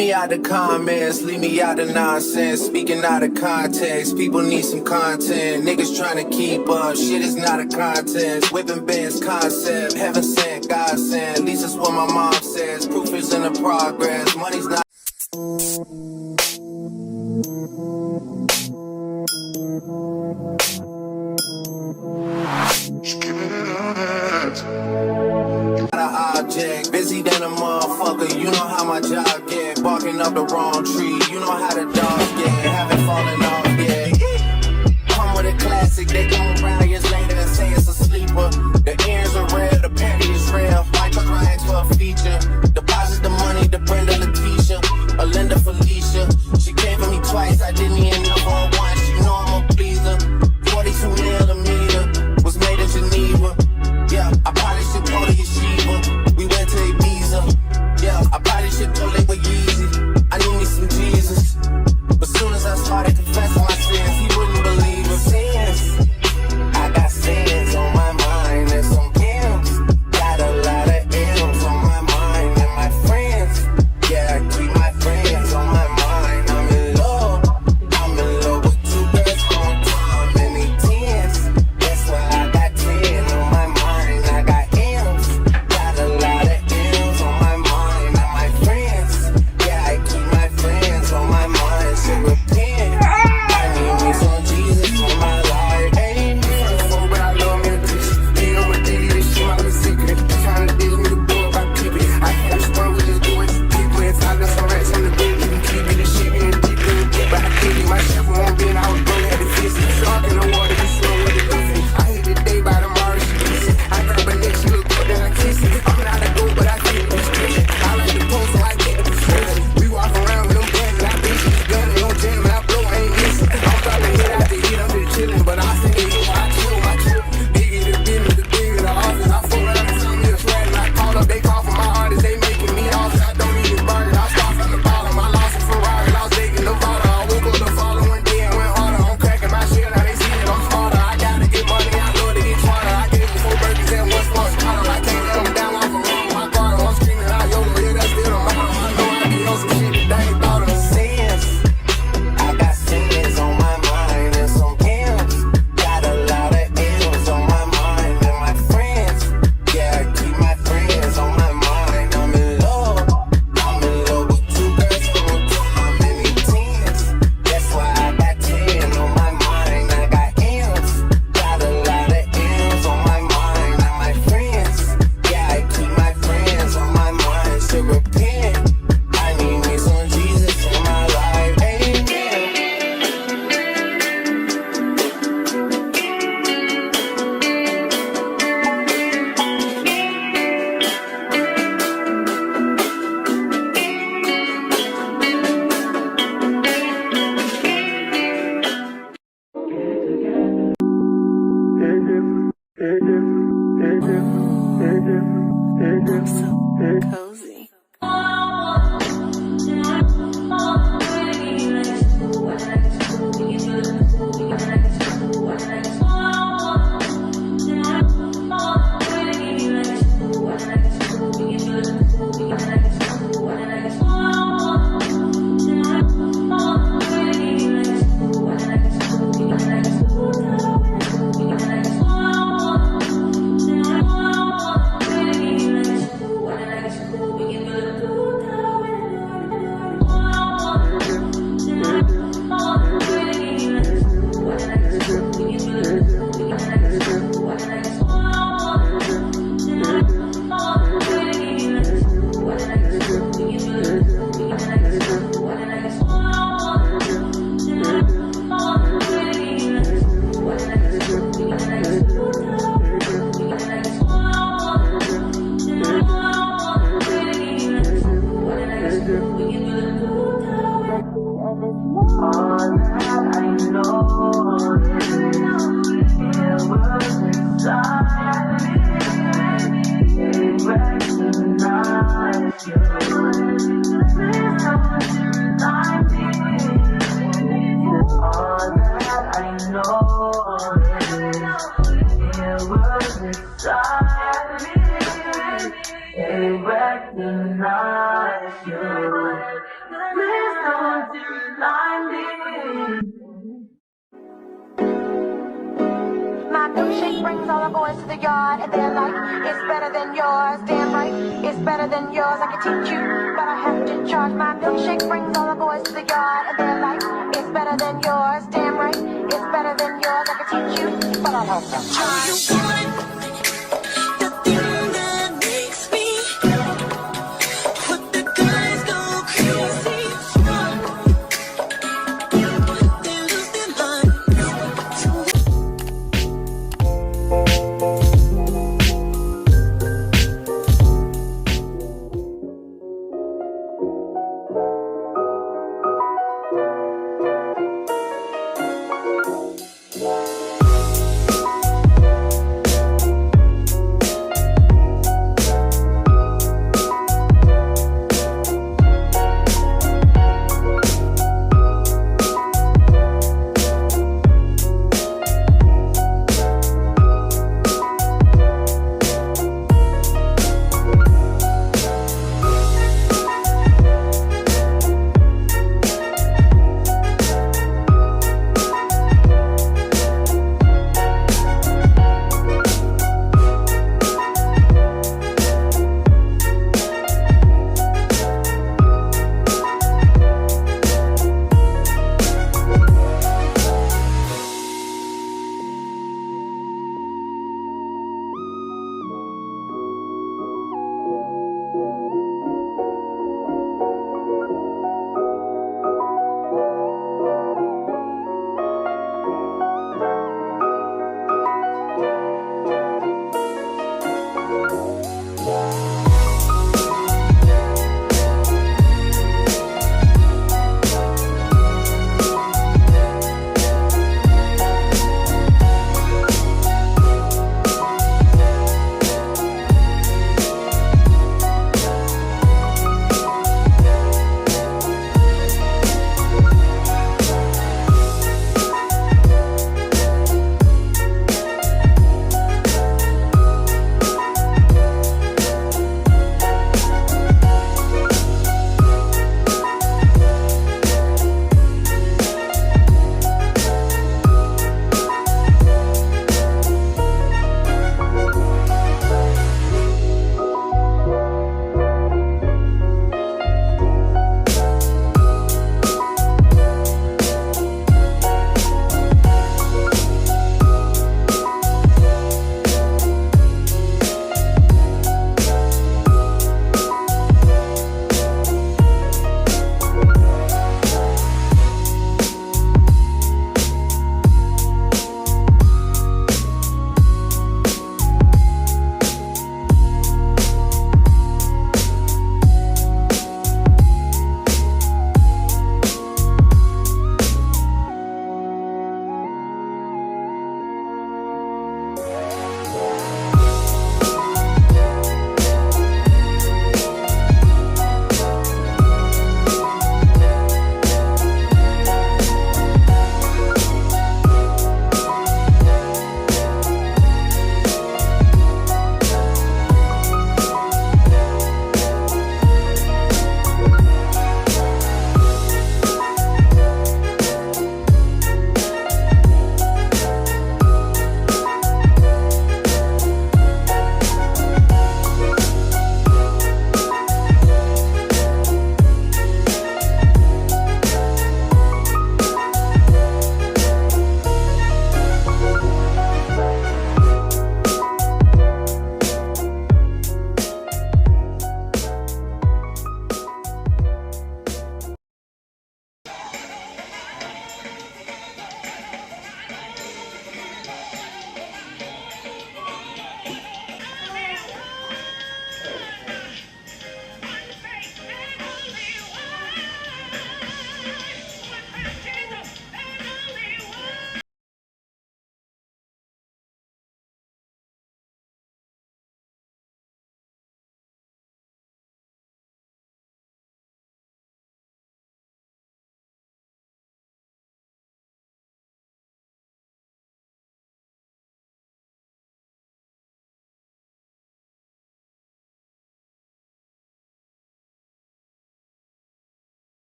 me out the comments, leave me out the nonsense. Speaking out of context, people need some content. Niggas trying to keep up, shit is not a contest. Whipping bands concept, heaven sent, God sent. At least that's what my mom says. Proof is in the progress, money's not. Object, busy than a motherfucker, you know how my job get. Barking up the wrong tree, you know how the dogs get. Haven't fallen off yet. Come with a classic, they come around years later and say it's a sleeper. The ears are rare, the panty is rare. Michael Ryan's for a feature. Deposit the money to Brenda Letitia, or Linda Felicia. She came for me twice, I didn't even know her once. She know I'm a pleaser. 42 millimeter, was made in Geneva. Yeah, I probably should go to Yeshiva. We went to Ibiza. Yeah, I probably should go live with Yeezy. I need me some Jesus. But soon as I started confessing my sins, he wouldn't believe it. Sins, I got sins on my mind and some M's. Got a lot of M's on my mind and my friends. Yeah, I keep my friends on my mind. I'm in love with two girls on time and they tens. That's why I got 10 on my mind. I got M's, got a lot of M's on my mind and my friends. Yeah, I keep my friends on my mind. So repent. I need me some Jesus on my life. Amen. But I love me a bitch. Ain't no one daily, this shit my little secret. Trying to deal with the boy about keeping it. I can't respond with this boy. People inside, there's some rats on the bed. You can keep it, this shit being deep in the deep. But I can't leave my chef won't be, and I was broke, had to fix it. Shark in the water, you slow with the dolphin. I hit the day by tomorrow, she kiss it. I grab her neck, she look good, then I kiss it. I'm not a go, but I get the prescription. I like the post, so I get the prescription. We walk around with them guns, and I bitch it. Gun and no jam, and I blow, I ain't missing. I'm probably hit out the heat, I'm just chillin'. But I say, hey, yo, I chill. Bigger the business, the bigger the office. I fuck around and tell me a sweat, and I call up, they call for my artist, they making me office. I don't even burn it, I start from the bottom. I lost a Ferrari, I was taking the bottle. I woke up the following day and went harder. I'm cracking my shit, now they see that I'm smarter. I gotta get money, I know to get smarter. I gave them 4 burgers and 1 sports car. I can't let them down off a roll my car. I'm screaming out, yo, yeah, that's still the motto. I know I be on some shit that they ain't thought of. Sins, I got sins on my mind and some M's. Got a lot of M's on my mind and my friends. Yeah, I keep my friends on my mind. I'm in love with two girls on time and they tens. That's why I got 10 on my mind. I got M's, got a lot of M's on my mind and my friends. Yeah, I keep my friends on my mind. So repent. I need me some Jesus in my life. Amen. Cozy. recognize you. brings all the boys to the yard, and they're like, it's better than yours. Damn right, it's better than yours. I can teach you, but I have to charge. My milkshake brings all the boys to the yard, and they're like, it's better than yours. Damn right, it's better than yours. I can teach you, but I have to charge.